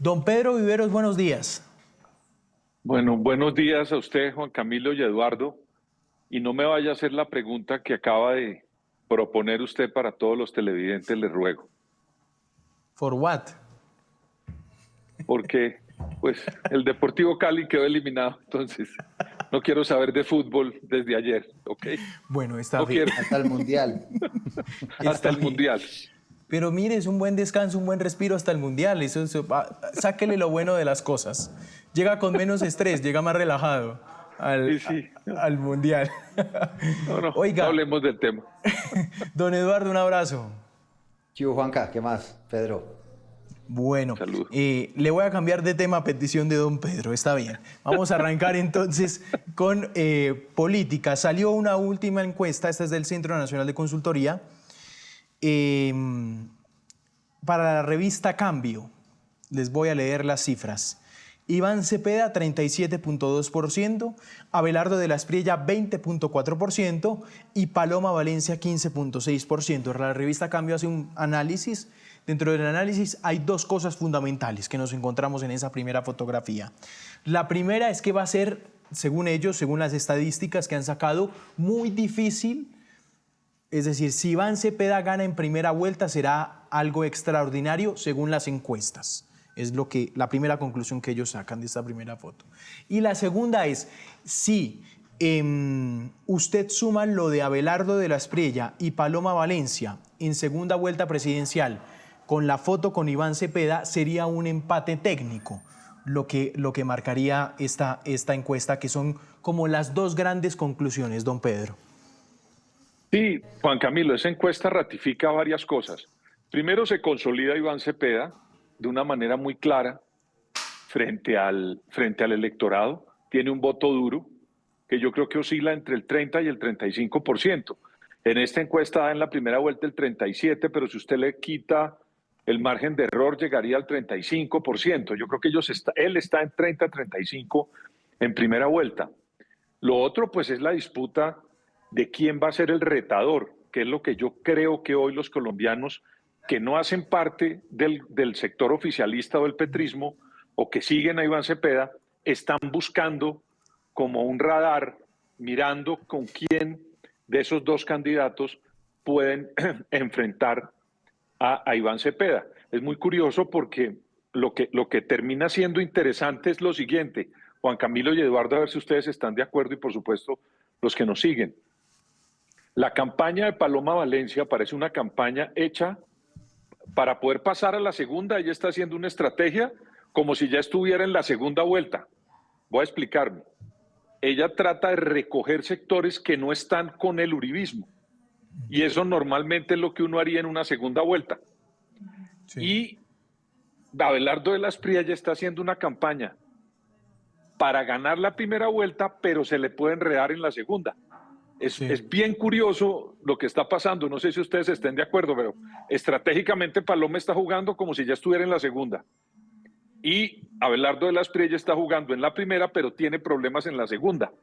Don Pedro Viveros, buenos días. Bueno, buenos días a usted, Juan Camilo y Eduardo. Y no me vaya a hacer la pregunta que acaba de proponer usted para todos los televidentes, le ruego. ¿For what? Porque, pues, el Deportivo Cali quedó eliminado, entonces no quiero saber de fútbol desde ayer, ¿ok? Bueno, está No bien. quiero, Hasta el Mundial. hasta el Mundial. Pero mire, es un buen descanso, un buen respiro hasta el Mundial. Sáquele lo bueno de las cosas. Llega con menos estrés, llega más relajado Sí. al Mundial. No Oiga, hablemos del tema. don Eduardo, un abrazo. Chivo Juanca, ¿qué más? Pedro. Bueno, Salud. le voy a cambiar de tema a petición de don Pedro, está bien. Vamos a arrancar entonces con política. Salió una última encuesta, esta es del Centro Nacional de Consultoría, para la revista Cambio. Les voy a leer las cifras. Iván Cepeda, 37.2%, Abelardo de la Espriella, 20.4% y Paloma Valencia, 15.6%. La revista Cambio hace un análisis. Dentro del análisis hay dos cosas fundamentales que nos encontramos en esa primera fotografía. La primera es que va a ser, según ellos, según las estadísticas que han sacado, muy difícil. Es decir, si Iván Cepeda gana en primera vuelta será algo extraordinario según las encuestas. Es la primera conclusión que ellos sacan de esta primera foto. Y la segunda es, si usted suma lo de Abelardo de la Espriella y Paloma Valencia en segunda vuelta presidencial con la foto con Iván Cepeda, sería un empate técnico, lo que marcaría esta encuesta, que son como las dos grandes conclusiones, don Pedro. Sí, Juan Camilo, esa encuesta ratifica varias cosas. Primero, se consolida Iván Cepeda de una manera muy clara frente al electorado. Tiene un voto duro que yo creo que oscila entre el 30 y el 35%. En esta encuesta da en la primera vuelta el 37%, pero si usted le quita el margen de error llegaría al 35%. Yo creo que él está en 30-35 en primera vuelta. Lo otro, pues, es la disputa de quién va a ser el retador, que es lo que yo creo que hoy los colombianos que no hacen parte del sector oficialista o del petrismo, o que siguen a Iván Cepeda, están buscando como un radar, mirando con quién de esos dos candidatos pueden enfrentar a Iván Cepeda. Es muy curioso porque lo que termina siendo interesante es lo siguiente. Juan Camilo y Eduardo, a ver si ustedes están de acuerdo, y por supuesto los que nos siguen. La campaña de Paloma Valencia parece una campaña hecha para poder pasar a la segunda. Ella está haciendo una estrategia como si ya estuviera en la segunda vuelta. Voy a explicarme. Ella trata de recoger sectores que no están con el uribismo. Y eso normalmente es lo que uno haría en una segunda vuelta. Sí. Y Abelardo de la Espriella está haciendo una campaña para ganar la primera vuelta, pero se le puede enredar en la segunda. Es bien curioso lo que está pasando. No sé si ustedes estén de acuerdo, pero estratégicamente Paloma está jugando como si ya estuviera en la segunda. Y Abelardo de la Espriella está jugando en la primera, pero tiene problemas en la segunda.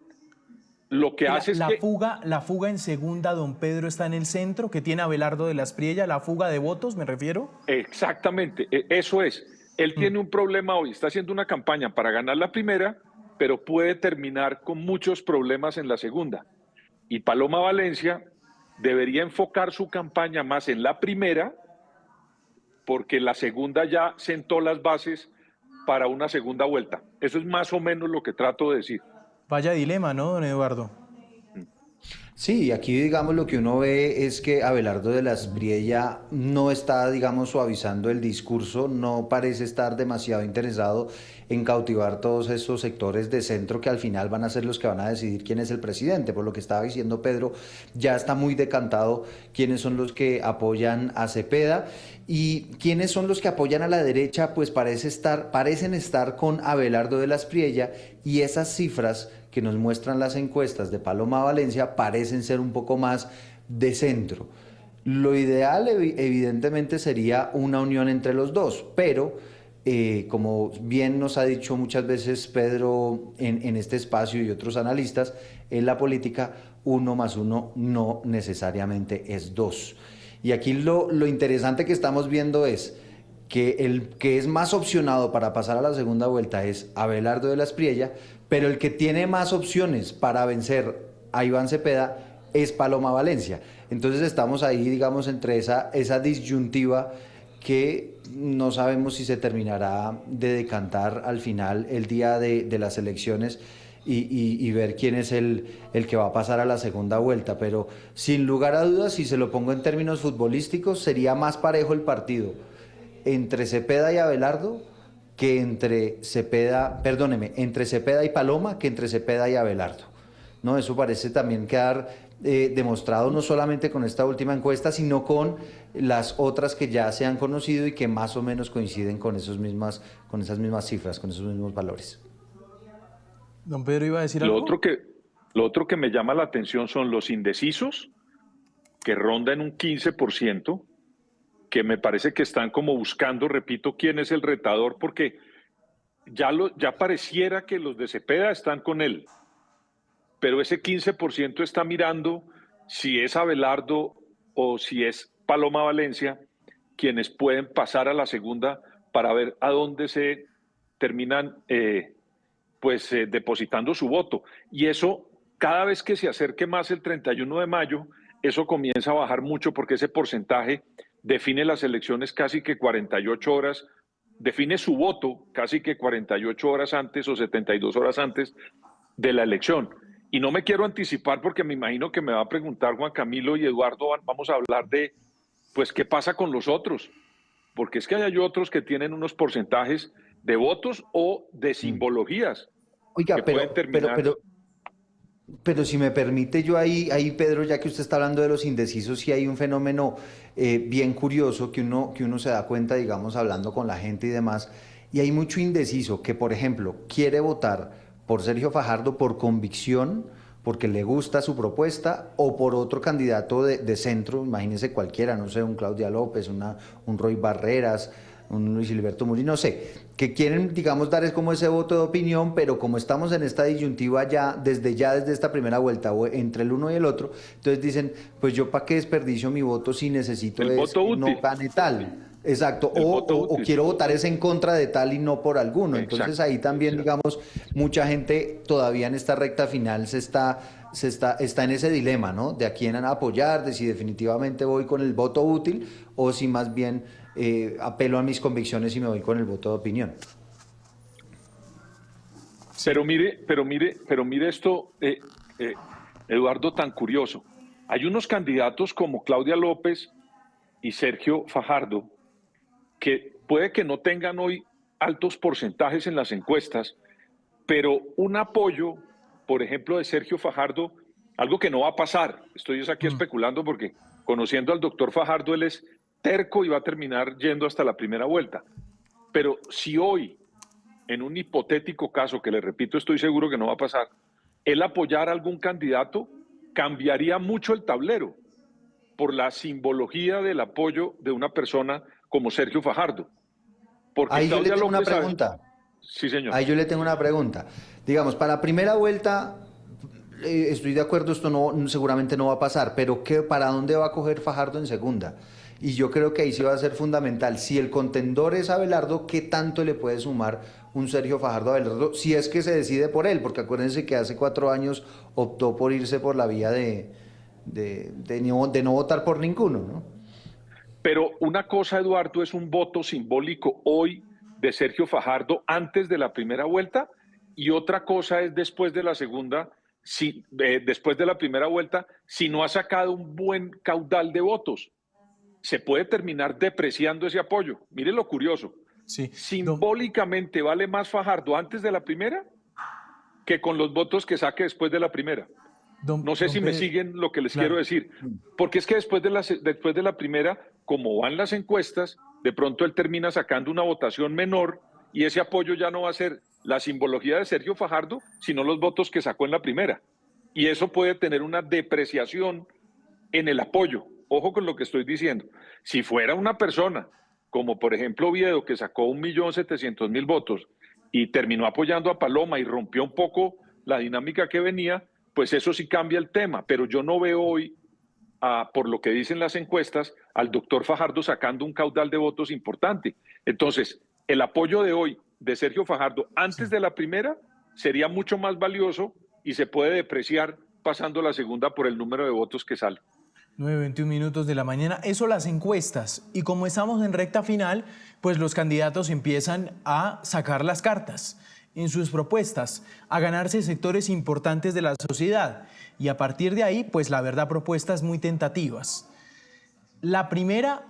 Lo que hace es que... La fuga en segunda, don Pedro, está en el centro, que tiene Abelardo de la Espriella, la fuga de votos, me refiero. Exactamente, eso es. Él tiene un problema hoy, está haciendo una campaña para ganar la primera, pero puede terminar con muchos problemas en la segunda. Y Paloma Valencia debería enfocar su campaña más en la primera, porque la segunda ya sentó las bases para una segunda vuelta. Eso es más o menos lo que trato de decir. Vaya dilema, ¿no, don Eduardo? Sí, aquí digamos lo que uno ve es que Abelardo de la Espriella no está, digamos, suavizando el discurso, no parece estar demasiado interesado en cautivar todos esos sectores de centro que al final van a ser los que van a decidir quién es el presidente. Por lo que estaba diciendo Pedro, ya está muy decantado quiénes son los que apoyan a Cepeda y quiénes son los que apoyan a la derecha, pues parecen estar con Abelardo de la Espriella, y esas cifras que nos muestran las encuestas de Paloma Valencia parecen ser un poco más de centro. Lo ideal evidentemente sería una unión entre los dos, pero como bien nos ha dicho muchas veces Pedro en este espacio y otros analistas, en la política 1 más 1 no necesariamente es 2. Y aquí lo interesante que estamos viendo es que el que es más opcionado para pasar a la segunda vuelta es Abelardo de la Espriella, pero el que tiene más opciones para vencer a Iván Cepeda es Paloma Valencia. Entonces estamos ahí, digamos, entre esa disyuntiva que no sabemos si se terminará de decantar al final el día de las elecciones y ver quién es el que va a pasar a la segunda vuelta. Pero sin lugar a dudas, si se lo pongo en términos futbolísticos, sería más parejo el partido entre Cepeda y Abelardo que entre entre Cepeda y Paloma que entre Cepeda y Abelardo. ¿No? Eso parece también quedar demostrado no solamente con esta última encuesta, sino con las otras que ya se han conocido y que más o menos coinciden con esas mismas cifras, con esos mismos valores. Don Pedro iba a decir Lo algo. otro que me llama la atención son los indecisos, que rondan un 15%, que me parece que están como buscando, repito, quién es el retador, porque ya pareciera que los de Cepeda están con él, pero ese 15% está mirando si es Abelardo o si es Paloma Valencia quienes pueden pasar a la segunda para ver a dónde se terminan depositando su voto. Y eso, cada vez que se acerque más el 31 de mayo, eso comienza a bajar mucho porque ese porcentaje define las elecciones casi que 48 horas, define su voto casi que 48 horas antes o 72 horas antes de la elección. Y no me quiero anticipar porque me imagino que me va a preguntar Juan Camilo y Eduardo, vamos a hablar de, pues, ¿qué pasa con los otros? Porque es que hay otros que tienen unos porcentajes de votos o de simbologías Oiga, que pueden terminar. Pero si me permite yo ahí, Pedro, ya que usted está hablando de los indecisos, sí hay un fenómeno bien curioso que uno se da cuenta, digamos, hablando con la gente y demás, y hay mucho indeciso que, por ejemplo, quiere votar por Sergio Fajardo por convicción, porque le gusta su propuesta, o por otro candidato de centro, imagínese cualquiera, no sé, un Claudia López, un Roy Barreras, un Luis Gilberto Muri, no sé, que quieren, digamos, dar es como ese voto de opinión, pero como estamos en esta disyuntiva desde esta primera vuelta, o entre el uno y el otro, entonces dicen, pues yo para qué desperdicio mi voto si necesito El voto que no útil. gane tal. Exacto, o Útil. quiero votar es en contra de tal y no por alguno. Entonces Exacto, ahí también, exacto. digamos, mucha gente todavía en esta recta final está en ese dilema, ¿no? De a quién apoyar, de si definitivamente voy con el voto útil o si más bien apelo a mis convicciones y me voy con el voto de opinión. Sí. Pero mire esto, Eduardo, tan curioso. Hay unos candidatos como Claudia López y Sergio Fajardo que puede que no tengan hoy altos porcentajes en las encuestas, pero un apoyo, por ejemplo, de Sergio Fajardo, algo que no va a pasar, estoy aquí especulando porque conociendo al doctor Fajardo, él es terco y va a terminar yendo hasta la primera vuelta. Pero si hoy, en un hipotético caso, que le repito, estoy seguro que no va a pasar, él apoyara a algún candidato, cambiaría mucho el tablero por la simbología del apoyo de una persona como Sergio Fajardo. Porque Ahí yo le Claudia tengo una López... pregunta. Sí, señor. Ahí yo le tengo una pregunta. Digamos, para la primera vuelta, estoy de acuerdo, esto seguramente no va a pasar, pero ¿para dónde va a coger Fajardo en segunda? Y yo creo que ahí sí va a ser fundamental. Si el contendor es Abelardo, ¿qué tanto le puede sumar un Sergio Fajardo a Abelardo? Si es que se decide por él, porque acuérdense que hace 4 años optó por irse por la vía de no votar por ninguno, ¿no? Pero una cosa, Eduardo, es un voto simbólico hoy de Sergio Fajardo antes de la primera vuelta y otra cosa es después de la segunda, después de la primera vuelta, si no ha sacado un buen caudal de votos. Se puede terminar depreciando ese apoyo. Mire lo curioso. Sí. Simbólicamente vale más Fajardo antes de la primera que con los votos que saque después de la primera. No sé si me siguen lo que les quiero decir. Porque es que después de la primera, como van las encuestas, de pronto él termina sacando una votación menor y ese apoyo ya no va a ser la simbología de Sergio Fajardo, sino los votos que sacó en la primera. Y eso puede tener una depreciación en el apoyo. Ojo con lo que estoy diciendo. Si fuera una persona, como por ejemplo Oviedo, que sacó 1.700.000 votos y terminó apoyando a Paloma y rompió un poco la dinámica que venía, pues eso sí cambia el tema. Pero yo no veo hoy, por lo que dicen las encuestas, al doctor Fajardo sacando un caudal de votos importante. Entonces, el apoyo de hoy de Sergio Fajardo antes de la primera sería mucho más valioso y se puede depreciar pasando la segunda por el número de votos que sale. 9:21 minutos de la mañana. Eso las encuestas. Y como estamos en recta final, pues los candidatos empiezan a sacar las cartas en sus propuestas, a ganarse sectores importantes de la sociedad. Y a partir de ahí, pues la verdad, propuestas muy tentativas. La primera,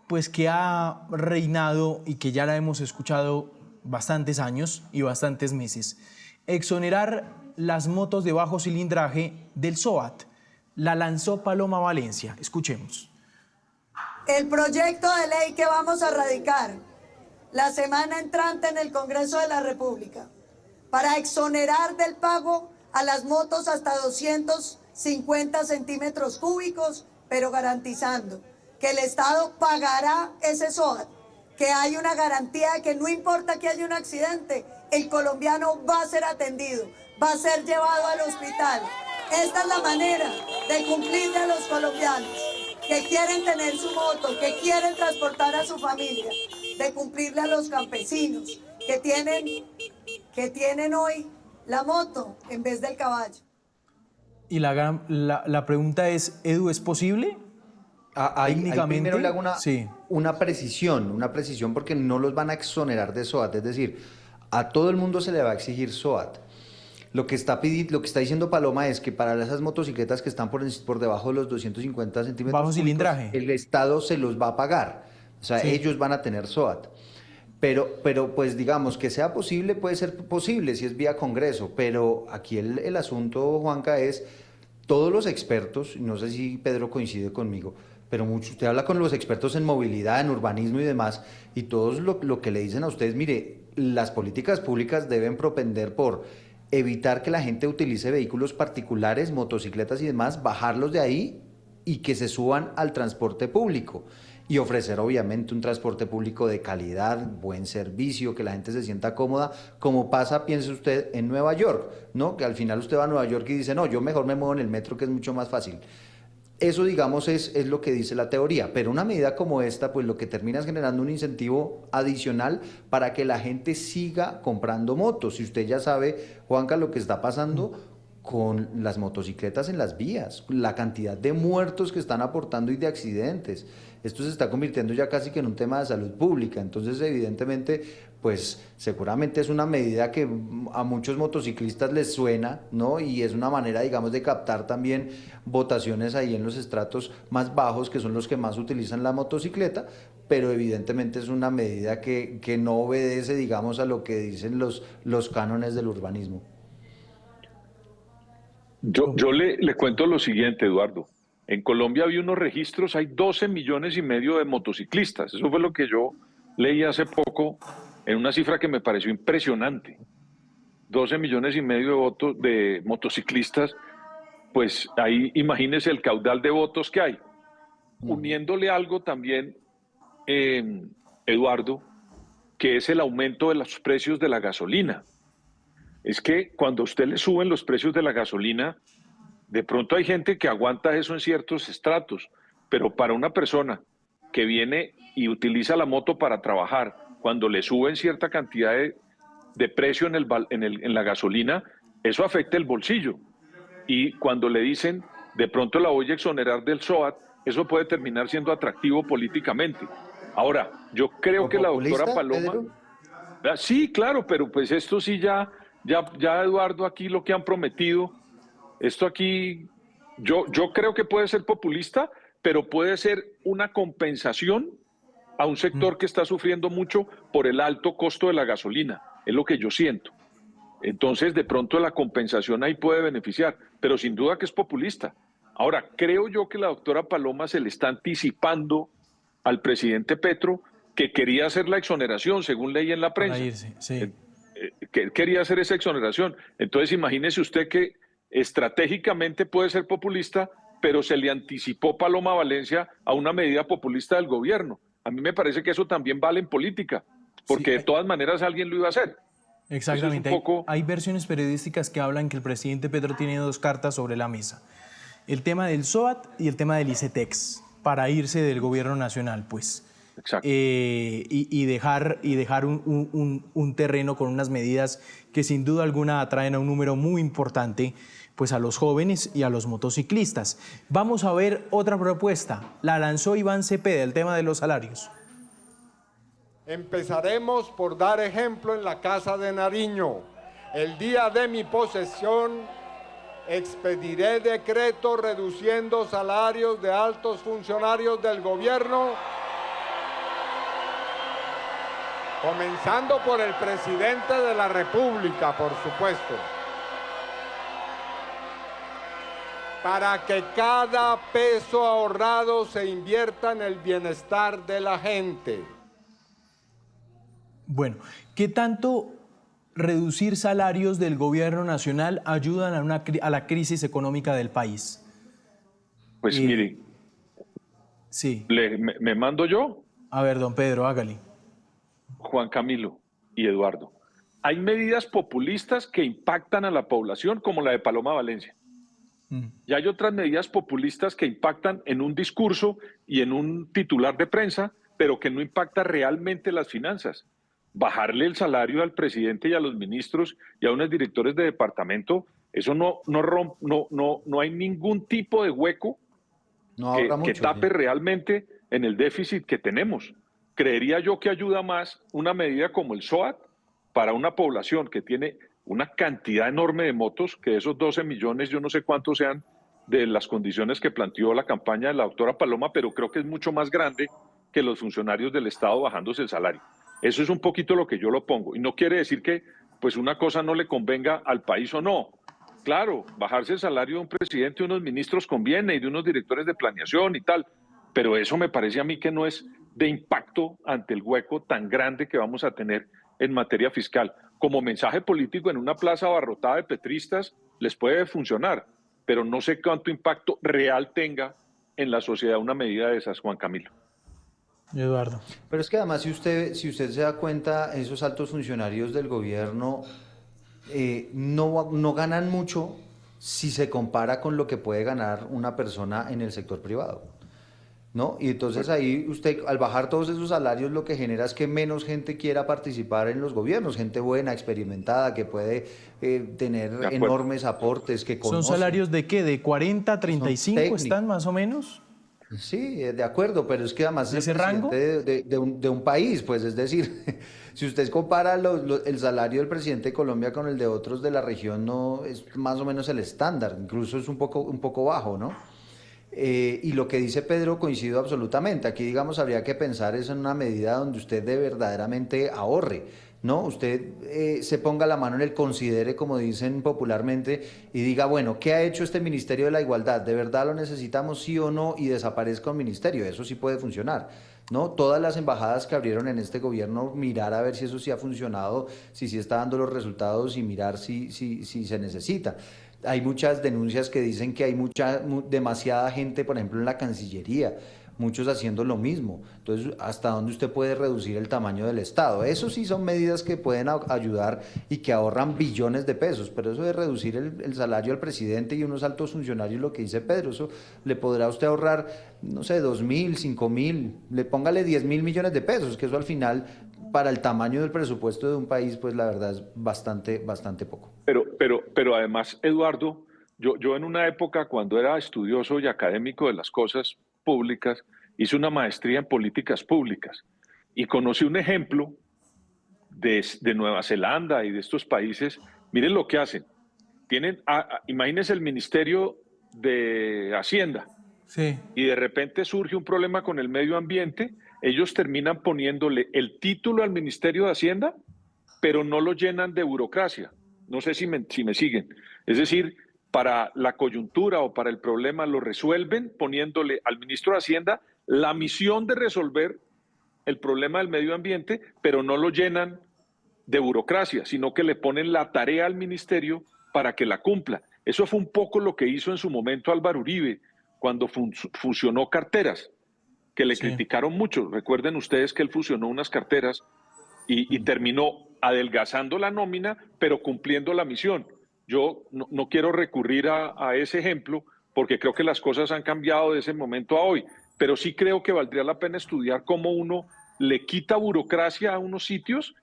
pues que ha reinado y que ya la hemos escuchado bastantes años y bastantes meses, exonerar las motos de bajo cilindraje del SOAT. La lanzó Paloma Valencia. Escuchemos. El proyecto de ley que vamos a radicar la semana entrante en el Congreso de la República para exonerar del pago a las motos hasta 250 centímetros cúbicos, pero garantizando que el Estado pagará ese SOAT, que hay una garantía de que no importa que haya un accidente, el colombiano va a ser atendido, va a ser llevado al hospital. Esta es la manera de cumplirle a los colombianos que quieren tener su moto, que quieren transportar a su familia, de cumplirle a los campesinos que tienen hoy la moto en vez del caballo. Y la pregunta es, Edu, ¿es posible? Ahí primero le hago Sí. una precisión porque no los van a exonerar de SOAT, es decir, a todo el mundo se le va a exigir SOAT. Lo que está diciendo Paloma es que para esas motocicletas que están por debajo de los 250 centímetros Bajo cúbicos, cilindraje. el Estado se los va a pagar, o sea, Sí. ellos van a tener SOAT. Pero pues digamos que sea posible, puede ser posible si es vía Congreso, pero aquí el asunto, Juanca, es todos los expertos, no sé si Pedro coincide conmigo, pero usted habla con los expertos en movilidad, en urbanismo y demás, y todos lo que le dicen a ustedes, mire, las políticas públicas deben propender por evitar que la gente utilice vehículos particulares, motocicletas y demás, bajarlos de ahí y que se suban al transporte público y ofrecer obviamente un transporte público de calidad, buen servicio, que la gente se sienta cómoda, como pasa, piense usted, en Nueva York, ¿no? Que al final usted va a Nueva York y dice, no, yo mejor me muevo en el metro, que es mucho más fácil. Eso, digamos, es lo que dice la teoría, pero una medida como esta, pues lo que termina es generando un incentivo adicional para que la gente siga comprando motos. Si usted ya sabe, Juanca, lo que está pasando con las motocicletas en las vías, la cantidad de muertos que están aportando y de accidentes. Esto se está convirtiendo ya casi que en un tema de salud pública, entonces evidentemente, pues seguramente es una medida que a muchos motociclistas les suena, ¿no? Y es una manera, digamos, de captar también votaciones ahí en los estratos más bajos, que son los que más utilizan la motocicleta, pero evidentemente es una medida que no obedece, digamos, a lo que dicen los cánones del urbanismo. Yo le cuento lo siguiente, Eduardo. En Colombia había unos registros, hay 12,5 millones de motociclistas. Eso fue lo que yo leí hace poco en una cifra que me pareció impresionante. 12,5 millones de motociclistas, pues ahí imagínese el caudal de votos que hay. Uniéndole algo también, Eduardo, que es el aumento de los precios de la gasolina. Es que cuando a usted le suben los precios de la gasolina, de pronto hay gente que aguanta eso en ciertos estratos, pero para una persona que viene y utiliza la moto para trabajar, cuando le suben cierta cantidad de precio en la gasolina, eso afecta el bolsillo. Y cuando le dicen, de pronto la voy a exonerar del SOAT, eso puede terminar siendo atractivo políticamente. Ahora, yo creo que la doctora Paloma... Pedro? Sí, claro, pero pues esto sí ya Eduardo, aquí lo que han prometido, esto aquí, yo creo que puede ser populista, pero puede ser una compensación a un sector que está sufriendo mucho por el alto costo de la gasolina, es lo que yo siento. Entonces, de pronto la compensación ahí puede beneficiar, pero sin duda que es populista. Ahora, creo yo que la doctora Paloma se le está anticipando al presidente Petro, que quería hacer la exoneración, según leí en la prensa. Para irse, sí. Que quería hacer esa exoneración. Entonces, imagínese usted que estratégicamente puede ser populista, pero se le anticipó Paloma Valencia a una medida populista del gobierno. A mí me parece que eso también vale en política, porque Sí, de todas maneras alguien lo iba a hacer. Exactamente. Eso es un poco... Hay versiones periodísticas que hablan que el presidente Petro tiene dos cartas sobre la mesa. El tema del SOAT y el tema del ICETEX, para irse del gobierno nacional, pues. Exacto. y dejar un terreno con unas medidas que sin duda alguna atraen a un número muy importante pues a los jóvenes y a los motociclistas. Vamos a ver otra propuesta. La lanzó Iván Cepeda, el tema de los salarios. Empezaremos por dar ejemplo en la Casa de Nariño. El día de mi posesión expediré decreto reduciendo salarios de altos funcionarios del gobierno, comenzando por el presidente de la República, por supuesto, para que cada peso ahorrado se invierta en el bienestar de la gente. Bueno, ¿qué tanto reducir salarios del gobierno nacional ayudan a la crisis económica del país? Pues mire, Sí. me mando yo, A ver, don Pedro, hágale. Juan Camilo y Eduardo. Hay medidas populistas que impactan a la población, como la de Paloma Valencia. Y hay otras medidas populistas que impactan en un discurso y en un titular de prensa, pero que no impacta realmente las finanzas. Bajarle el salario al presidente y a los ministros y a unos directores de departamento, eso no hay ningún tipo de hueco No que, ahorra que mucho. tape realmente en el déficit que tenemos. Creería yo que ayuda más una medida como el SOAT para una población que tiene una cantidad enorme de motos, que esos 12 millones, yo no sé cuántos sean de las condiciones que planteó la campaña de la doctora Paloma, pero creo que es mucho más grande que los funcionarios del Estado bajándose el salario. Eso es un poquito lo que yo lo pongo. Y no quiere decir que pues una cosa no le convenga al país o no. Claro, bajarse el salario de un presidente y unos ministros conviene y de unos directores de planeación y tal, pero eso me parece a mí que no es de impacto ante el hueco tan grande que vamos a tener en materia fiscal. Como mensaje político en una plaza abarrotada de petristas les puede funcionar, pero no sé cuánto impacto real tenga en la sociedad una medida de esas, Juan Camilo. Eduardo. Pero es que además, si usted se da cuenta, esos altos funcionarios del gobierno no ganan mucho si se compara con lo que puede ganar una persona en el sector privado, ¿no? Y entonces ahí usted, al bajar todos esos salarios, lo que genera es que menos gente quiera participar en los gobiernos, gente buena, experimentada, que puede tener enormes aportes, que conoce. ¿Son salarios de qué? ¿De 40, 35 están más o menos? Sí, de acuerdo, pero es que además es ¿Ese el rango? presidente de un país, pues es decir, si usted compara el salario del presidente de Colombia con el de otros de la región, no es más o menos el estándar, incluso es un poco bajo, ¿no? Y lo que dice Pedro coincido absolutamente. Aquí, digamos, habría que pensar es en una medida donde usted de verdaderamente ahorre, ¿no? Usted se ponga la mano en el considere, como dicen popularmente, y diga, bueno, ¿qué ha hecho este Ministerio de la Igualdad? ¿De verdad lo necesitamos, sí o no? Y desaparezca un ministerio. Eso sí puede funcionar, ¿no? Todas las embajadas que abrieron en este gobierno, mirar a ver si eso sí ha funcionado, si sí está dando los resultados y mirar si se necesita. Hay muchas denuncias que dicen que hay demasiada gente, por ejemplo, en la Cancillería, muchos haciendo lo mismo. Entonces, ¿hasta dónde usted puede reducir el tamaño del Estado? Eso sí son medidas que pueden ayudar y que ahorran billones de pesos, pero eso de reducir el salario al presidente y unos altos funcionarios, lo que dice Pedro, eso le podrá usted ahorrar, no sé, 2.000, 5.000, póngale 10.000 millones de pesos, que eso al final, para el tamaño del presupuesto de un país, pues la verdad es bastante poco. Pero además, Eduardo, yo en una época cuando era estudioso y académico de las cosas públicas, hice una maestría en políticas públicas y conocí un ejemplo de Nueva Zelanda y de estos países. Miren lo que hacen. Imagínense el Ministerio de Hacienda. Sí. Y de repente surge un problema con el medio ambiente, ellos terminan poniéndole el título al Ministerio de Hacienda, pero no lo llenan de burocracia. No sé si me siguen. Es decir, para la coyuntura o para el problema lo resuelven poniéndole al ministro de Hacienda la misión de resolver el problema del medio ambiente, pero no lo llenan de burocracia, sino que le ponen la tarea al ministerio para que la cumpla. Eso fue un poco lo que hizo en su momento Álvaro Uribe cuando fusionó carteras, que le criticaron mucho. Recuerden ustedes que él fusionó unas carteras y terminó adelgazando la nómina, pero cumpliendo la misión. Yo no quiero recurrir a ese ejemplo porque creo que las cosas han cambiado de ese momento a hoy, pero sí creo que valdría la pena estudiar cómo uno le quita burocracia a unos sitios,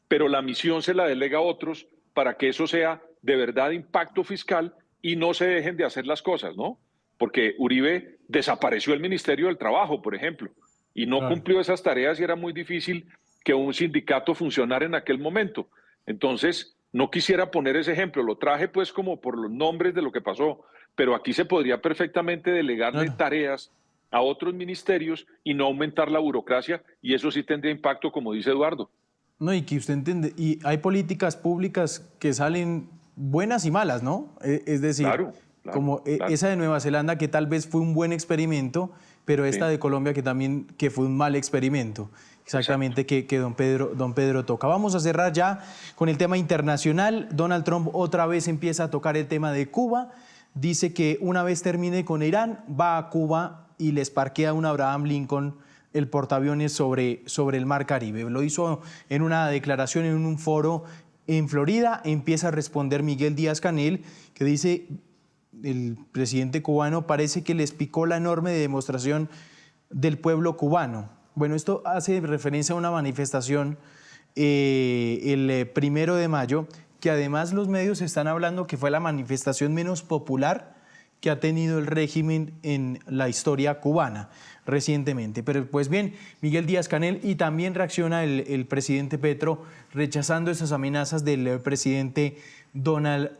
pero la misión se la delega a otros para que eso sea de verdad impacto fiscal y no se dejen de hacer las cosas, ¿no? Porque Uribe desapareció el Ministerio del Trabajo, por ejemplo, y no Claro. cumplió esas tareas y era muy difícil que un sindicato funcionara en aquel momento. Entonces, no quisiera poner ese ejemplo, lo traje pues como por los nombres de lo que pasó, pero aquí se podría perfectamente delegarle Claro. tareas a otros ministerios y no aumentar la burocracia, y eso sí tendría impacto, como dice Eduardo. No, y que usted entiende, y hay políticas públicas que salen buenas y malas, ¿no? Es decir, Claro, claro, como claro. esa de Nueva Zelanda que tal vez fue un buen experimento, pero esta Sí. de Colombia que fue un mal experimento. Exactamente, que don Pedro toca. Vamos a cerrar ya con el tema internacional. Donald Trump otra vez empieza a tocar el tema de Cuba. Dice que una vez termine con Irán, va a Cuba y les parquea un Abraham Lincoln, el portaaviones sobre el Mar Caribe. Lo hizo en una declaración en un foro en Florida. Empieza a responder Miguel Díaz-Canel, que dice: el presidente cubano parece que les picó la enorme demostración del pueblo cubano. Bueno, esto hace referencia a una manifestación el 1 de mayo, que además los medios están hablando que fue la manifestación menos popular que ha tenido el régimen en la historia cubana recientemente. Pero pues bien, Miguel Díaz-Canel, y también reacciona el presidente Petro rechazando esas amenazas del presidente Donald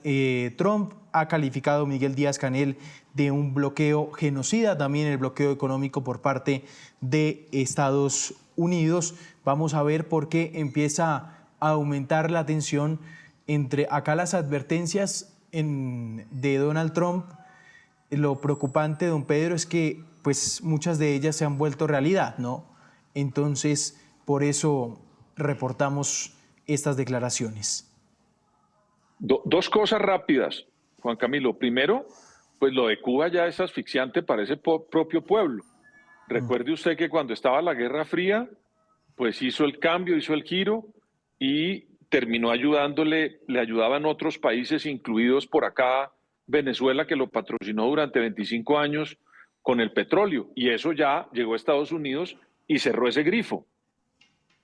Trump. Ha calificado Miguel Díaz-Canel de un bloqueo genocida, también el bloqueo económico por parte de Estados Unidos. Vamos a ver por qué empieza a aumentar la tensión entre acá las advertencias de Donald Trump. Lo preocupante, don Pedro, es que pues muchas de ellas se han vuelto realidad, ¿no? Entonces, por eso reportamos estas declaraciones. Dos cosas rápidas, Juan Camilo. Primero, pues lo de Cuba ya es asfixiante para ese propio pueblo. Recuerde usted que cuando estaba la Guerra Fría, pues hizo el cambio, hizo el giro y terminó ayudándole, le ayudaban otros países, incluidos por acá Venezuela, que lo patrocinó durante 25 años con el petróleo, y eso ya llegó a Estados Unidos y cerró ese grifo.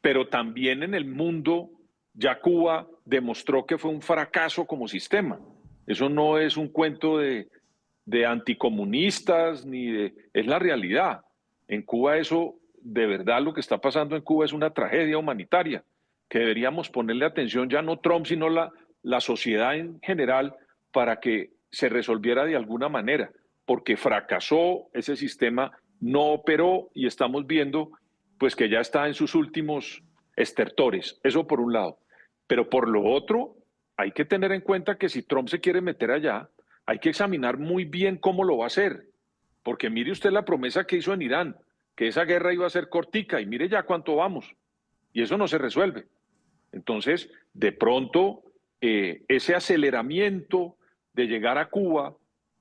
Pero también en el mundo ya Cuba demostró que fue un fracaso como sistema. Eso no es un cuento de anticomunistas, es la realidad. En Cuba eso, de verdad, lo que está pasando en Cuba es una tragedia humanitaria, que deberíamos ponerle atención, ya no Trump, sino la sociedad en general, para que se resolviera de alguna manera, porque fracasó ese sistema, no operó, y estamos viendo pues que ya está en sus últimos estertores. Eso por un lado. Pero por lo otro, hay que tener en cuenta que si Trump se quiere meter allá, hay que examinar muy bien cómo lo va a hacer. Porque mire usted la promesa que hizo en Irán, que esa guerra iba a ser cortica, y mire ya cuánto vamos. Y eso no se resuelve. Entonces, de pronto, ese aceleramiento de llegar a Cuba,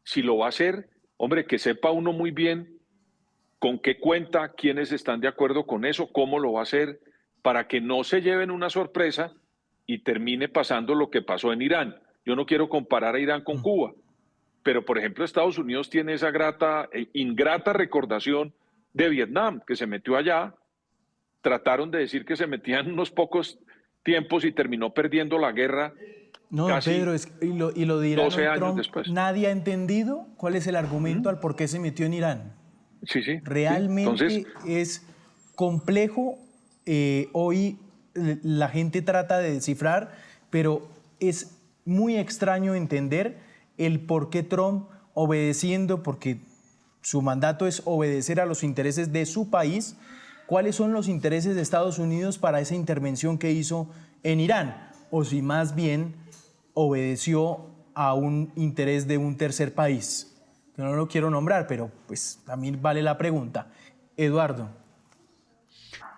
si lo va a hacer, hombre, que sepa uno muy bien con qué cuenta, quiénes están de acuerdo con eso, cómo lo va a hacer, para que no se lleven una sorpresa y termine pasando lo que pasó en Irán. Yo no quiero comparar a Irán con Cuba, pero por ejemplo Estados Unidos tiene esa ingrata recordación de Vietnam, que se metió allá, trataron de decir que se metían unos pocos tiempos y terminó perdiendo la guerra. No, casi Pedro, y lo de Irán, 12 años Trump, después. nadie ha entendido cuál es el argumento al por qué se metió en Irán. Sí, sí. Realmente Sí. Entonces, es complejo. Hoy la gente trata de descifrar, pero es muy extraño entender el por qué Trump, obedeciendo, porque su mandato es obedecer a los intereses de su país, cuáles son los intereses de Estados Unidos para esa intervención que hizo en Irán, o si más bien obedeció a un interés de un tercer país. Yo no lo quiero nombrar, pero pues también vale la pregunta. Eduardo.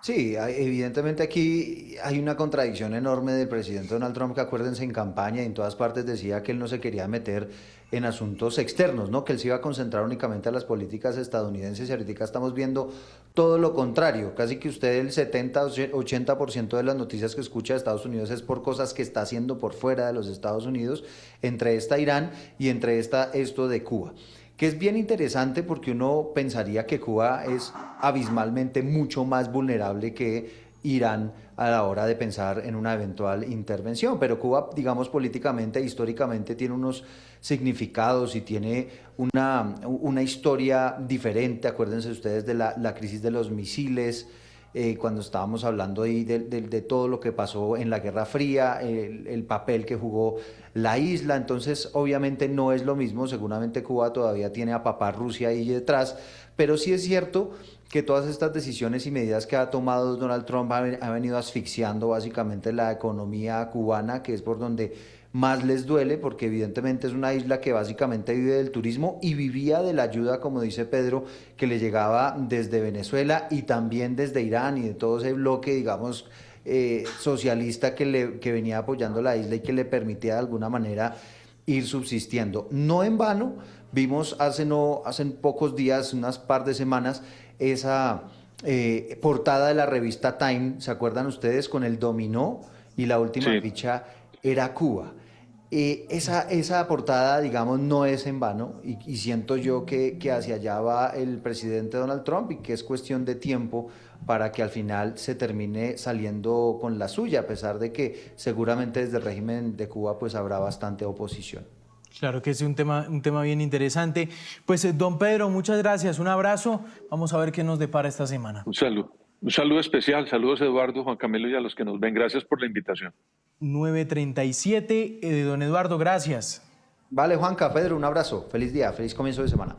Sí, evidentemente aquí hay una contradicción enorme del presidente Donald Trump, que acuérdense, en campaña y en todas partes decía que él no se quería meter en asuntos externos, ¿no? Que él se iba a concentrar únicamente en las políticas estadounidenses, y ahorita estamos viendo todo lo contrario. Casi que usted el 70-80% de las noticias que escucha de Estados Unidos es por cosas que está haciendo por fuera de los Estados Unidos, entre esta Irán y entre esto de Cuba. que es bien interesante porque uno pensaría que Cuba es abismalmente mucho más vulnerable que Irán a la hora de pensar en una eventual intervención. Pero Cuba, digamos, políticamente, históricamente, tiene unos significados y tiene una historia diferente. Acuérdense ustedes de la crisis de los misiles, cuando estábamos hablando ahí de todo lo que pasó en la Guerra Fría, el papel que jugó la isla. Entonces, obviamente no es lo mismo. Seguramente Cuba todavía tiene a papá Rusia ahí detrás, pero sí es cierto que todas estas decisiones y medidas que ha tomado Donald Trump ha venido asfixiando básicamente la economía cubana, que es por donde más les duele, porque evidentemente es una isla que básicamente vive del turismo y vivía de la ayuda, como dice Pedro, que le llegaba desde Venezuela y también desde Irán y de todo ese bloque, digamos, socialista que venía apoyando la isla y que le permitía de alguna manera ir subsistiendo. No en vano, vimos hace pocos días, unas par de semanas, esa portada de la revista Time, ¿se acuerdan ustedes? Con el dominó y la última Sí. ficha era Cuba. Esa portada, digamos, no es en vano y siento yo que hacia allá va el presidente Donald Trump y que es cuestión de tiempo para que al final se termine saliendo con la suya, a pesar de que seguramente desde el régimen de Cuba pues habrá bastante oposición. Claro que es un tema bien interesante. Pues don Pedro, muchas gracias, un abrazo. Vamos a ver qué nos depara esta semana. Un saludo. Un saludo especial. Saludos Eduardo, Juan Camilo y a los que nos ven. Gracias por la invitación. 9:37, don Eduardo, gracias. Vale, Juanca, Pedro, un abrazo. Feliz día, feliz comienzo de semana.